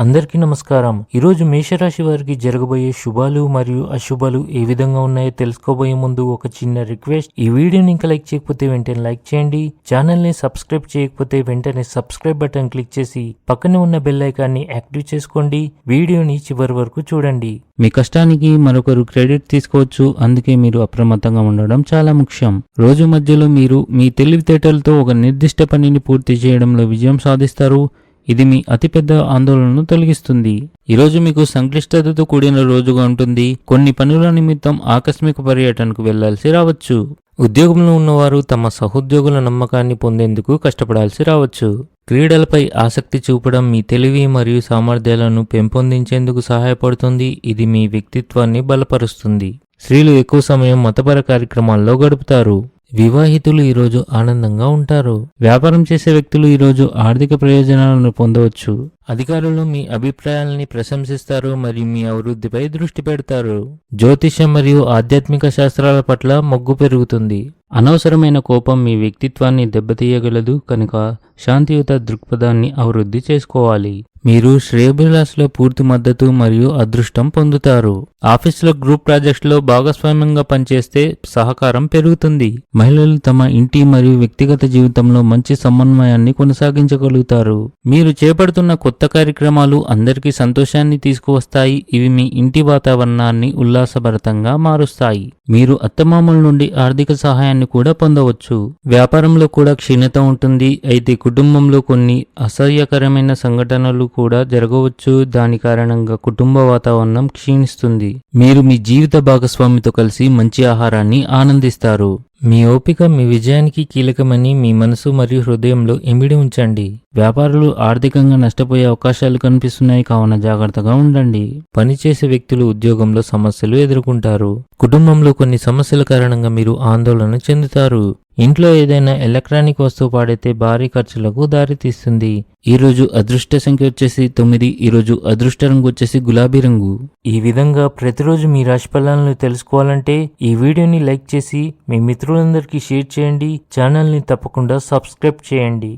అందరికీ నమస్కారం. ఈరోజు మేషరాశి వారికి జరగబోయే శుభాలు మరియు అశుభాలు ఏ విధంగా ఉన్నాయో తెలుసుకోబోయే ముందు ఒక చిన్న రిక్వెస్ట్. ఈ వీడియోని ఇంకా లైక్ చేయకపోతే వెంటనే లైక్ చేయండి. ఛానల్ ని సబ్స్క్రైబ్ చేయకపోతే వెంటనే సబ్స్క్రైబ్ బటన్ క్లిక్ చేసి పక్కనే ఉన్న బెల్ ఐకాన్ని యాక్టివ్ చేసుకోండి. వీడియోని చివరి వరకు చూడండి. మీ కష్టానికి మరొకరు క్రెడిట్ తీసుకోవచ్చు, అందుకే మీరు అప్రమత్తంగా ఉండడం చాలా ముఖ్యం. రోజు మధ్యలో మీరు మీ తెలివితేటలతో ఒక నిర్దిష్ట పనిని పూర్తి చేయడంలో విజయం సాధిస్తారు. ఇది మీ అతిపెద్ద ఆందోళనను తొలగిస్తుంది. ఈరోజు మీకు సంక్లిష్టతతో కూడిన రోజుగా ఉంటుంది. కొన్ని పనుల నిమిత్తం ఆకస్మిక పర్యటనకు వెళ్లాల్సి రావచ్చు. ఉద్యోగంలో ఉన్నవారు తమ సహోద్యోగుల నమ్మకాన్ని పొందేందుకు కష్టపడాల్సి రావచ్చు. క్రీడలపై ఆసక్తి చూపడం మీ తెలివి మరియు సామర్థ్యాలను పెంపొందించేందుకు సహాయపడుతుంది. ఇది మీ వ్యక్తిత్వాన్ని బలపరుస్తుంది. స్త్రీలు ఎక్కువ సమయం మతపర కార్యక్రమాల్లో గడుపుతారు. వివాహితులు ఈరోజు ఆనందంగా ఉంటారు. వ్యాపారం చేసే వ్యక్తులు ఈరోజు ఆర్థిక ప్రయోజనాలను పొందవచ్చు. అధికారులు మీ అభిప్రాయాలని ప్రశంసిస్తారు మరియు మీ అభివృద్ధిపై దృష్టి పెడతారు. జ్యోతిష్యం మరియు ఆధ్యాత్మిక శాస్త్రాల పట్ల మొగ్గు పెరుగుతుంది. అనవసరమైన కోపం మీ వ్యక్తిత్వాన్ని దెబ్బతీయగలదు, కనుక శాంతియుత దృక్పథాన్ని అభివృద్ధి చేసుకోవాలి. మీరు శ్రేయోభిలాషుల పూర్తి మద్దతు మరియు అదృష్టం పొందుతారు. ఆఫీసులో గ్రూప్ ప్రాజెక్ట్స్లో భాగస్వామ్యంగా పనిచేస్తే సహకారం పెరుగుతుంది. మహిళలు తమ ఇంటి మరియు వ్యక్తిగత జీవితంలో మంచి సమన్వయాన్ని కొనసాగించగలుగుతారు. మీరు చేపడుతున్న కొత్త కార్యక్రమాలు అందరికీ సంతోషాన్ని తీసుకువస్తాయి. ఇవి మీ ఇంటి వాతావరణాన్ని ఉల్లాసభరితంగా మారుస్తాయి. మీరు అత్తమామల నుండి ఆర్థిక సహాయాన్ని కూడా పొందవచ్చు. వ్యాపారంలో కూడా క్షీణత ఉంటుంది, అయితే కుటుంబంలో కొన్ని అసహ్యకరమైన సంఘటనలు కూడా జరగవచ్చు. దాని కారణంగా కుటుంబ వాతావరణం క్షీణిస్తుంది. మీరు మీ జీవిత భాగస్వామితో కలిసి మంచి ఆహారాన్ని ఆనందిస్తారు. మీ ఓపిక మీ విజయానికి కీలకమని మీ మనసు మరియు హృదయంలో ఇమిడి ఉంచండి. వ్యాపారులు ఆర్థికంగా నష్టపోయే అవకాశాలు కనిపిస్తున్నాయి, కావున జాగ్రత్తగా ఉండండి. పనిచేసే వ్యక్తులు ఉద్యోగంలో సమస్యలు ఎదుర్కొంటారు. కుటుంబంలో కొన్ని సమస్యల కారణంగా మీరు ఆందోళన చెందుతారు. ఇంట్లో ఏదైనా ఎలక్ట్రానిక్ వస్తువు పాడైతే భారీ ఖర్చులకు దారితీస్తుంది. ఈరోజు అదృష్ట సంఖ్య వచ్చేసి 9. ఈరోజు అదృష్ట రంగు వచ్చేసి గులాబీ రంగు. ఈ విధంగా ప్రతిరోజు మీ రాశి ఫలాలను తెలుసుకోవాలంటే ఈ వీడియోని లైక్ చేసి మీ మిత్రులందరికీ షేర్ చేయండి. ఛానల్ని తప్పకుండా సబ్స్క్రైబ్ చేయండి.